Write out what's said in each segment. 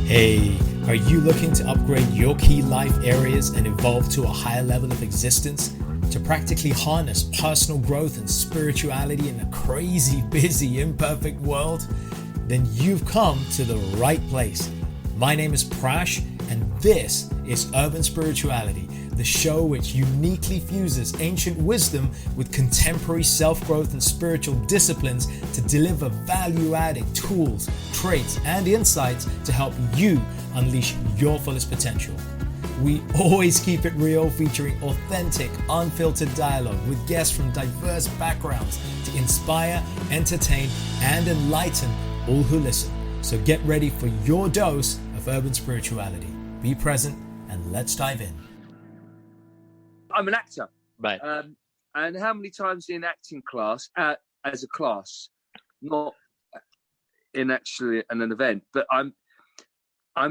Hey, are you looking to upgrade your key life areas and evolve to a higher level of existence? To practically harness personal growth and spirituality in a crazy, busy, imperfect world? Then you've come to the right place. My name is Prash, and this is Urban Spirituality, the show which uniquely fuses ancient wisdom with contemporary self-growth and spiritual disciplines to deliver value-adding tools, traits, and insights to help you unleash your fullest potential. We always keep it real, featuring authentic, unfiltered dialogue with guests from diverse backgrounds to inspire, entertain, and enlighten all who listen. So get ready for your dose of urban spirituality. Be present and let's dive in. I'm an actor, right? And how many times in acting class, as a class, not in actually an event, but I'm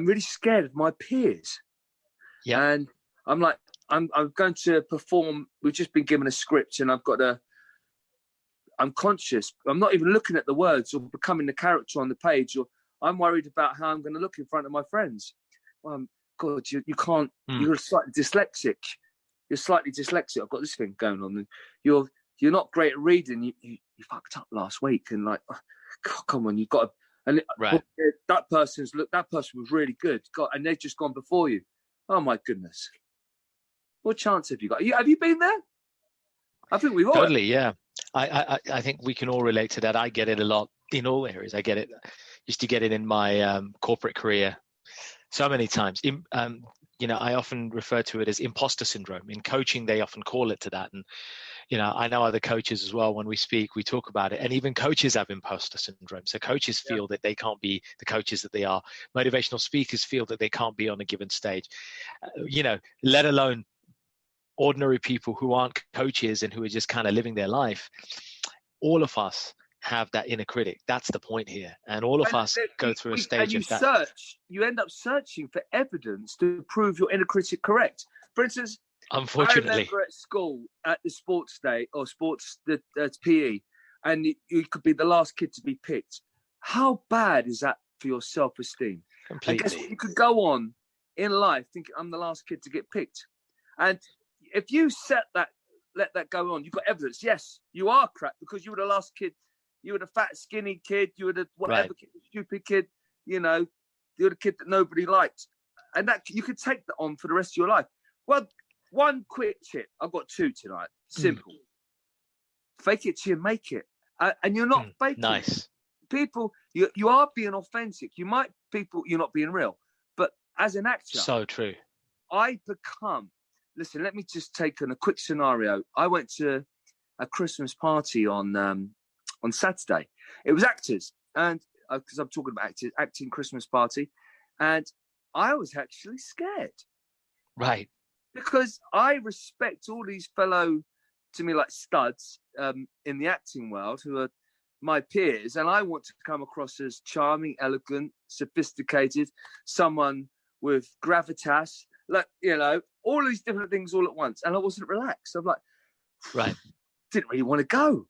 really scared of my peers. Yeah, and I'm like, I'm going to perform. We've just been given a script, and I'm conscious. I'm not even looking at the words or becoming the character on the page, or I'm worried about how I'm going to look in front of my friends. God, you can't. You're slightly dyslexic. I've got this thing going on. You're not great at reading. You fucked up last week, and like, oh, come on, you've got to. And right. That person was really good. God, and they've just gone before you. Oh my goodness. What chance have you got? Have you been there? I think we've all. Totally, yeah. I think we can all relate to that. I get it a lot in all areas. I get it. Used to get it in my corporate career so many times. I often refer to it as imposter syndrome. In coaching, they often call it to that. And, I know other coaches as well, when we speak, we talk about it. And even coaches have imposter syndrome. So coaches feel that they can't be the coaches that they are. Motivational speakers feel that they can't be on a given stage, let alone ordinary people who aren't coaches and who are just kind of living their life. All of us have that inner critic. That's the point here. And all of us go through a stage of that. You end up searching for evidence to prove your inner critic correct. For instance, unfortunately, I remember at school at the sports day or that's PE, and you could be the last kid to be picked. How bad is that for your self-esteem? Completely. And guess what? You could go on in life thinking, I'm the last kid to get picked. And if you let that go on, you've got evidence. Yes, you are crap because you were the last kid. You were the fat, skinny kid. You were the whatever kid, stupid kid. You were the kid that nobody liked. And that you could take that on for the rest of your life. Well, one quick tip. I've got two tonight. Simple. Fake it till you make it. And you're not faking. Nice. People, you are being authentic. You're not being real. But as an actor. So true. Listen, let me just take a quick scenario. I went to a Christmas party on Saturday. It was actors, and because I'm talking about acting Christmas party, and I was actually scared. Right. Because I respect all these fellow, to me, like studs in the acting world who are my peers, and I want to come across as charming, elegant, sophisticated, someone with gravitas, like, all these different things all at once. And I wasn't relaxed. I'm like, right. Didn't really want to go.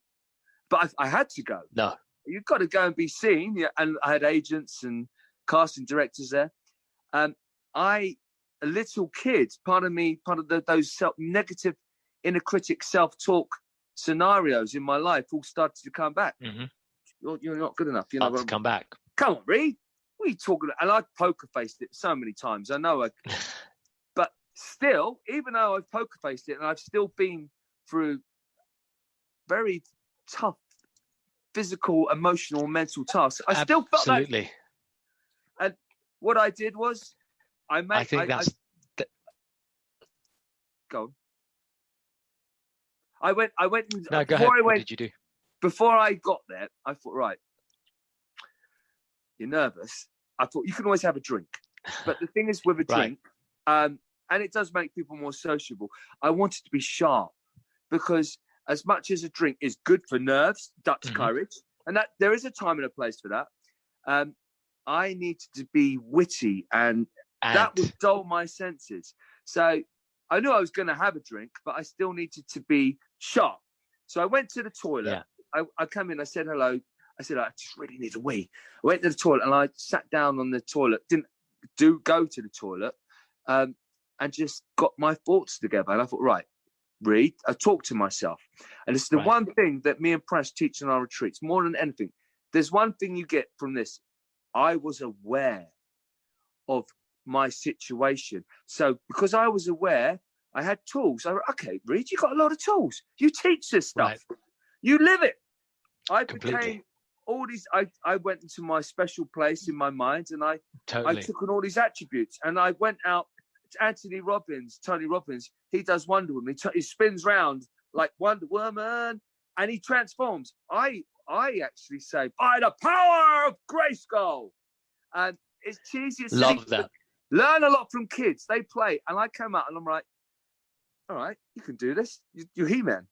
But I had to go. No. You've got to go and be seen. Yeah, and I had agents and casting directors there. A little kid, part of those negative inner critic self-talk scenarios in my life all started to come back. Mm-hmm. You're not good enough. To come back. Come on, Reid. What are you talking about? And I poker faced it so many times. I know. But still, even though I've poker faced it and I've still been through very tough physical, emotional, mental tasks, I still felt absolutely. And what I did was, go on. I went. No, go ahead. What did you do? Before I got there, I thought, right, you're nervous. I thought you can always have a drink, but the thing is with a drink, and it does make people more sociable. I wanted to be sharp because as much as a drink is good for nerves, that's courage, and that there is a time and a place for that. I needed to be witty, and that would dull my senses. So I knew I was going to have a drink, but I still needed to be sharp. So I went to the toilet. Yeah. I come in, I said hello. I said, I just really need a wee. I went to the toilet and I sat down on the toilet. go to the toilet, and just got my thoughts together. And I thought, right, Reid, I talk to myself. And it's the one thing that me and Prash teach in our retreats, more than anything. There's one thing you get from this. I was aware of my situation. So because I was aware, I had tools. I went, okay, Reid, you got a lot of tools. You teach this stuff. Right. You live it. I became all these. I went into my special place in my mind, and I took on all these attributes, and I went out to Tony Robbins. He does Wonder Woman. He spins round like Wonder Woman, and he transforms. I actually say, by the power of Grayskull. And it's cheesy. It's love that. Learn a lot from kids. They play. And I came out and I'm like, all right, you can do this. You're He-Man.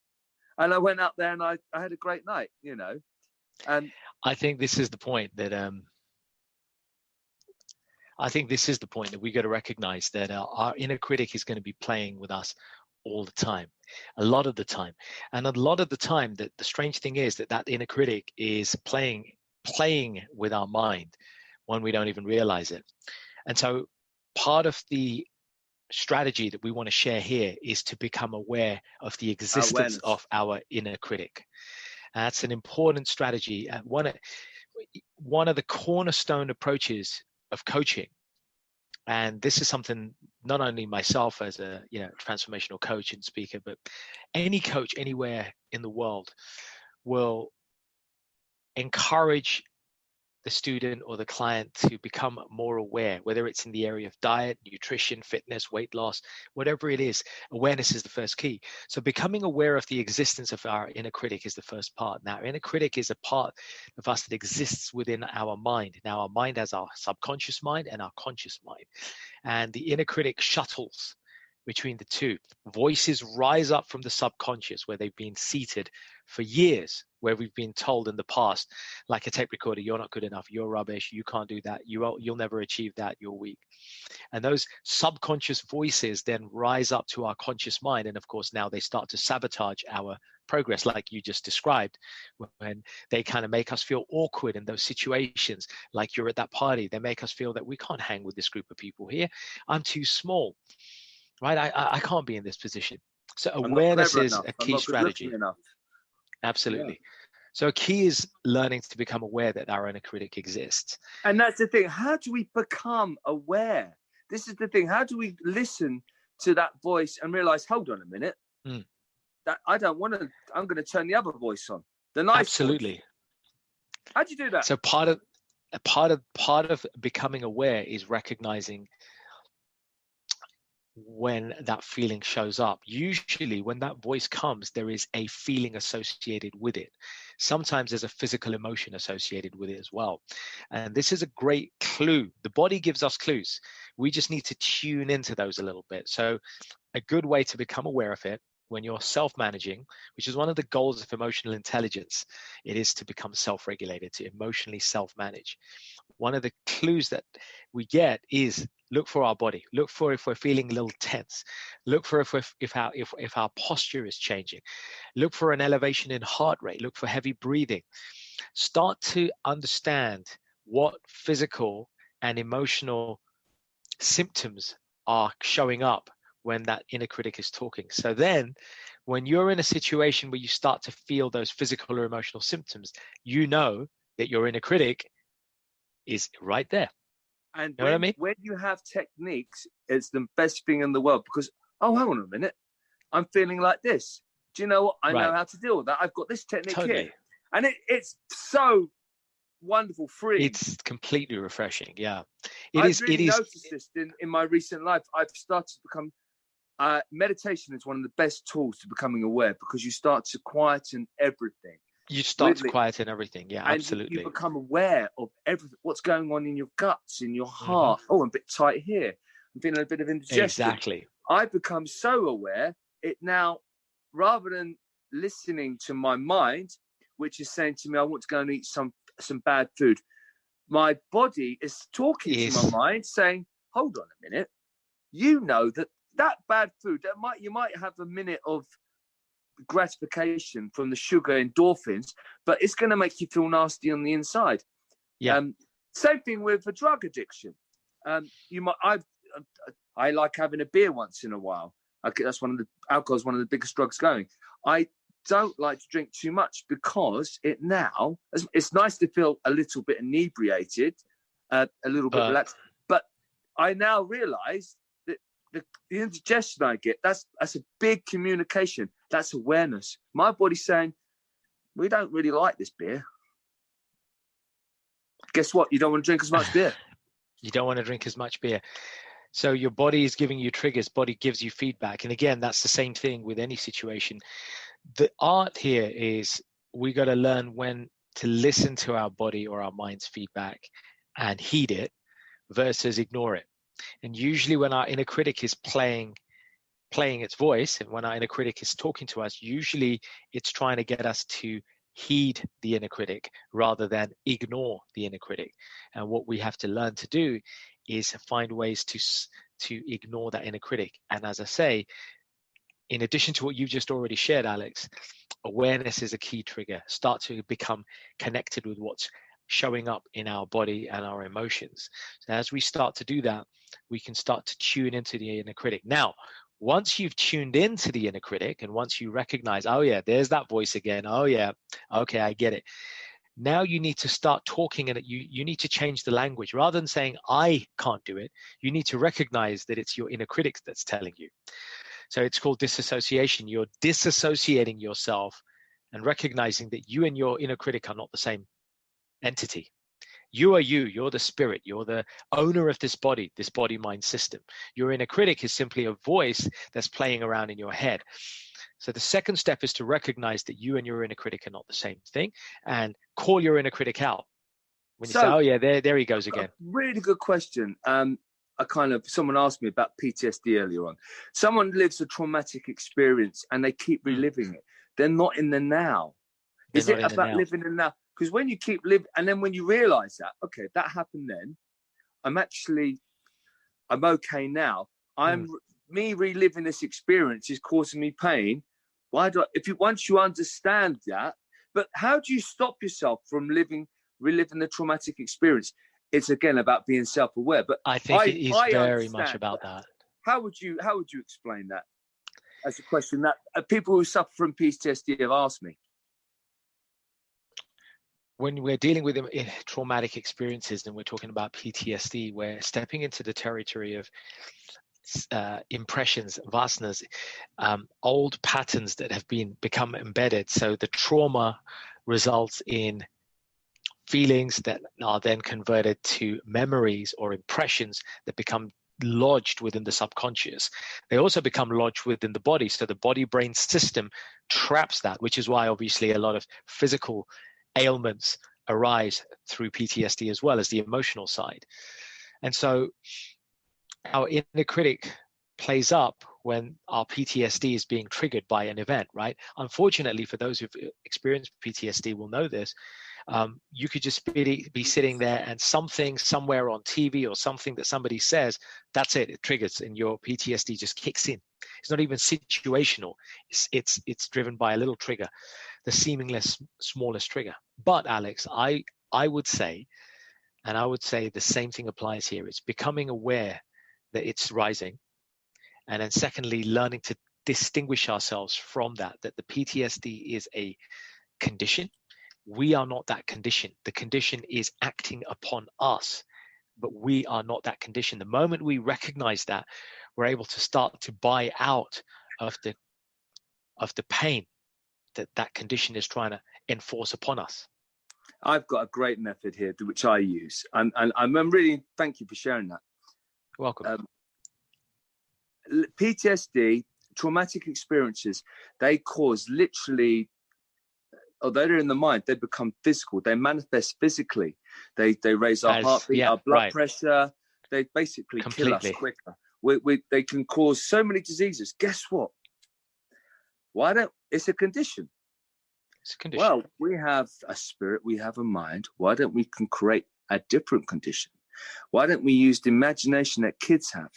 And I went out there and I had a great night, you know. And I think this is the point that we got to recognize that our inner critic is going to be playing with us all the time, a lot of the time. And a lot of the time, that the strange thing is that inner critic is playing with our mind when we don't even realize it. And so part of the strategy that we want to share here is to become aware of the existence of our inner critic. That's an important strategy. One of the cornerstone approaches of coaching, and this is something not only myself as a transformational coach and speaker, but any coach anywhere in the world will encourage the student or the client to become more aware, whether it's in the area of diet, nutrition, fitness, weight loss, whatever it is. Awareness is the first key. So becoming aware of the existence of our inner critic is the first part. Now, inner critic is a part of us that exists within our mind. Now, our mind has our subconscious mind and our conscious mind. And the inner critic shuttles between the two. Voices rise up from the subconscious where they've been seated for years, where we've been told in the past, like a tape recorder, you're not good enough, you're rubbish, you can't do that, you'll never achieve that, you're weak. And those subconscious voices then rise up to our conscious mind. And of course, now they start to sabotage our progress, like you just described, when they kind of make us feel awkward in those situations, like you're at that party. They make us feel that we can't hang with this group of people here. I'm too small. Right, I can't be in this position. So awareness is a key strategy. Absolutely. Yeah. So a key is learning to become aware that our inner critic exists. And that's the thing. How do we become aware? This is the thing. How do we listen to that voice and realize, hold on a minute, that I don't want to. I'm going to turn the other voice on. The nice Absolutely. Voice. How do you do that? So part of becoming aware is recognizing when that feeling shows up. Usually when that voice comes, there is a feeling associated with it. Sometimes there's a physical emotion associated with it as well. And this is a great clue. The body gives us clues. We just need to tune into those a little bit. So a good way to become aware of it when you're self-managing, which is one of the goals of emotional intelligence, it is to become self-regulated, to emotionally self-manage. One of the clues that we get is look for our body. Look for if we're feeling a little tense. Look for if our posture is changing. Look for an elevation in heart rate. Look for heavy breathing. Start to understand what physical and emotional symptoms are showing up when that inner critic is talking. So then when you're in a situation where you start to feel those physical or emotional symptoms, you know that your inner critic is right there. And you know what I mean? When you have techniques, it's the best thing in the world because, hang on a minute, I'm feeling like this. Do you know what? I know how to deal with that. I've got this technique here. And it's so wonderful, free. It's completely refreshing. Yeah. I've noticed this in my recent life. I've started to become, meditation is one of the best tools to becoming aware because you start to quieten everything. You start to quieten everything. Yeah, and absolutely. You become aware of everything, what's going on in your guts, in your heart. Mm-hmm. Oh, I'm a bit tight here. I'm feeling a bit of indigestion. Exactly. I've become so aware, it now, rather than listening to my mind, which is saying to me, I want to go and eat some bad food, my body is talking to my mind saying, hold on a minute, you know that bad food, you might have a minute of gratification from the sugar endorphins, but it's going to make you feel nasty on the inside. Yeah. Same thing with a drug addiction. You might. I like having a beer once in a while. That's alcohol's one of the biggest drugs going. I don't like to drink too much because it's nice to feel a little bit inebriated, a little bit relaxed. But I now realise that the indigestion I get, that's a big communication. That's awareness. My body's saying, we don't really like this beer. Guess what? You don't want to drink as much beer. You don't want to drink as much beer. So your body is giving you triggers, body gives you feedback. And again, that's the same thing with any situation. The art here is we got to learn when to listen to our body or our mind's feedback and heed it versus ignore it. And usually when our inner critic is playing its voice, and when our inner critic is talking to us, usually it's trying to get us to heed the inner critic rather than ignore the inner critic. And what we have to learn to do is find ways to ignore that inner critic. And as I say, in addition to what you've just already shared, Alex, awareness is a key trigger. Start to become connected with what's showing up in our body and our emotions. So as we start to do that, we can start to tune into the inner critic. Now, once you've tuned into the inner critic and once you recognize, oh yeah, there's that voice again. Oh yeah, okay, I get it. Now you need to start talking, and you need to change the language. Rather than saying, I can't do it, you need to recognize that it's your inner critic that's telling you. So it's called disassociation. You're disassociating yourself and recognizing that you and your inner critic are not the same entity. You are you, you're the spirit, you're the owner of this body-mind system. Your inner critic is simply a voice that's playing around in your head. So the second step is to recognize that you and your inner critic are not the same thing and call your inner critic out. When you say, oh yeah, there he goes again. Really good question. Someone asked me about PTSD earlier on. Someone lives a traumatic experience and they keep reliving it. They're not in the now. Is it about living in the now? Because when you keep living, and then when you realize that, okay, that happened then, I'm okay now. Me reliving this experience is causing me pain. Once you understand that, but how do you stop yourself from reliving the traumatic experience? It's again about being self-aware. But I think it is very much about that. How would you explain that? As a question that people who suffer from PTSD have asked me. When we're dealing with traumatic experiences and we're talking about PTSD, we're stepping into the territory of impressions, vasanas, old patterns that have become embedded. So the trauma results in feelings that are then converted to memories or impressions that become lodged within the subconscious. They also become lodged within the body. So the body-brain system traps that, which is why obviously a lot of physical ailments arise through PTSD as well as the emotional side. And so our inner critic plays up when our PTSD is being triggered by an event, right? Unfortunately, for those who've experienced PTSD will know this, you could just be sitting there and something somewhere on TV or something that somebody says, that's it triggers and your PTSD just kicks in. It's not even situational. It's driven by a little trigger, the seemingly smallest trigger. But Alex, I would say, and I would say the same thing applies here. It's becoming aware that it's rising. And then secondly, learning to distinguish ourselves from that the PTSD is a condition. We are not that condition. The condition is acting upon us, but we are not that condition. The moment we recognize that, we're able to start to buy out of the pain that condition is trying to enforce upon us. I've got a great method here which I use, and I'm really thank you for sharing that. You're welcome. PTSD, traumatic experiences, they cause literally, although they're in the mind, they become physical. They manifest physically. They raise our heartbeat, our blood pressure. They basically kill us quicker. They can cause so many diseases. Guess what? It's a condition. It's a condition. Well, we have a spirit, we have a mind. Why don't we can create a different condition? Why don't we use the imagination that kids have?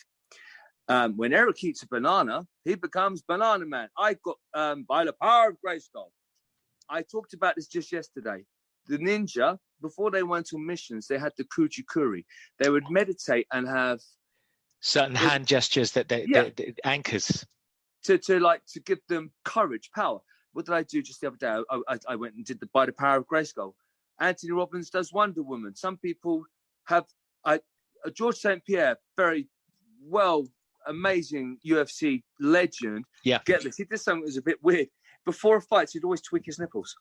When Eric eats a banana, he becomes Banana Man. I got by the power of Grayskull. I talked about this just yesterday. The ninja before they went on missions, they had the kuchikuri. They would meditate and have certain hand gestures that they anchors to give them courage, power. What did I do just the other day? I went and did the By the Power of Grayskull. Anthony Robbins does Wonder Woman. Some people have George St. Pierre, very well, amazing UFC legend. Yeah. Get this. He did something that was a bit weird. Before a fight, he'd always tweak his nipples.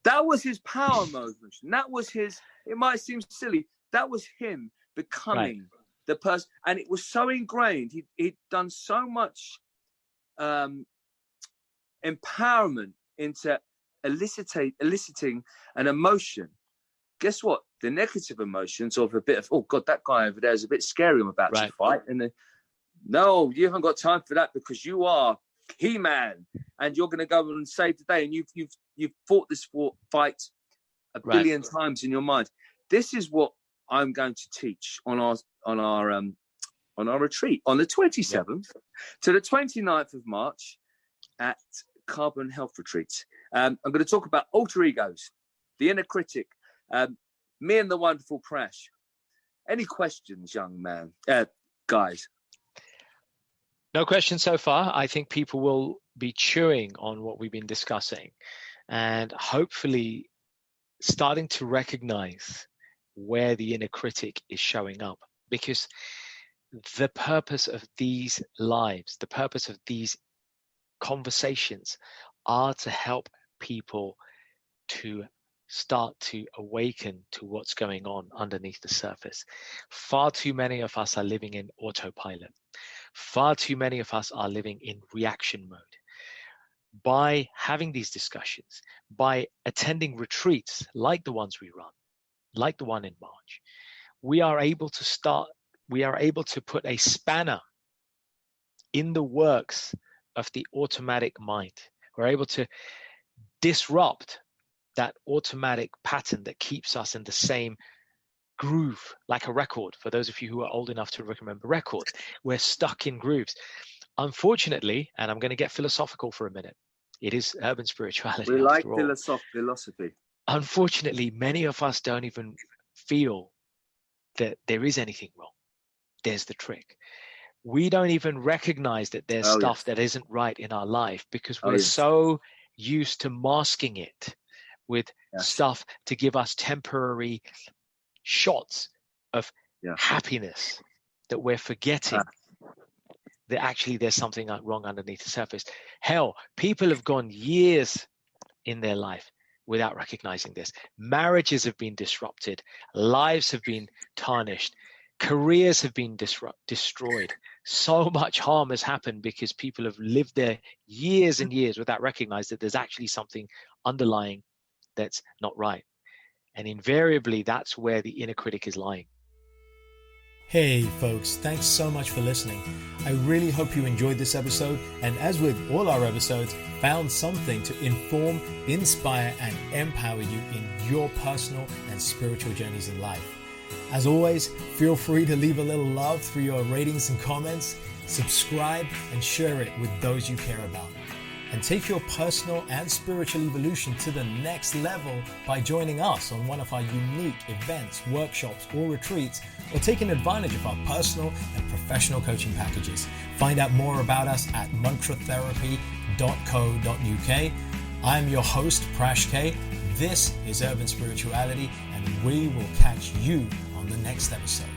That was his power motion. That was his, it might seem silly, that was him becoming the person. And it was so ingrained. He'd done so much empowerment into eliciting an emotion. Guess what? The negative emotions of a bit of, oh God, that guy over there is a bit scary. I'm about to fight. And no, you haven't got time for that because you are He-Man and you're going to go and save the day. And you've fought this fight a billion times in your mind. This is what I'm going to teach on our retreat on the 27th to the 29th of March at Carbon Health Retreat. I'm going to talk about alter egos, the inner critic, me and the wonderful Prash. Any questions, young man, guys? No questions so far. I think people will be chewing on what we've been discussing and hopefully starting to recognize where the inner critic is showing up, because the purpose of these lives, the purpose of these conversations are to help people to start to awaken to what's going on underneath the surface. Far too many of us are living in autopilot. Far too many of us are living in reaction mode. By having these discussions, by attending retreats like the ones we run, like the one in March, we are able to put a spanner in the works of the automatic mind. We're able to disrupt that automatic pattern that keeps us in the same groove, like a record. For those of you who are old enough to remember records, we're stuck in grooves. Unfortunately, and I'm going to get philosophical for a minute, it is urban spirituality. We like philosophy. Unfortunately, many of us don't even feel that there is anything wrong. There's the trick. We don't even recognize that there's stuff that isn't right in our life because we're so used to masking it with stuff to give us temporary shots of happiness that we're forgetting that actually there's something wrong underneath the surface. Hell, people have gone years in their life without recognizing this. Marriages have been disrupted. Lives have been tarnished. Careers have been destroyed. So much harm has happened because people have lived there years and years without recognizing that there's actually something underlying that's not right. And invariably, that's where the inner critic is lying. Hey folks, thanks so much for listening. I really hope you enjoyed this episode, and as with all our episodes, found something to inform, inspire, and empower you in your personal and spiritual journeys in life. As always, feel free to leave a little love through your ratings and comments, subscribe, and share it with those you care about. And take your personal and spiritual evolution to the next level by joining us on one of our unique events, workshops, or retreats, or taking advantage of our personal and professional coaching packages. Find out more about us at mantratherapy.co.uk. I'm your host, Prash K. This is Urban Spirituality, and we will catch you on the next episode.